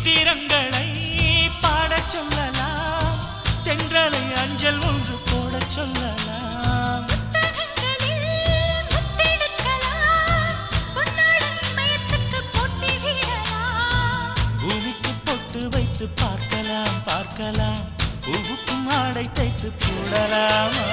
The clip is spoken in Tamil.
சித்திரங்களை பாடச் சொல்லலாம், தென்றலை அஞ்சல் ஒன்று போடச் சொல்லலாம். பூமிக்கு பொட்டு வைத்து பார்க்கலாம் பார்க்கலாம், பூவுக்கும் ஆடை தைத்து போடலாமா?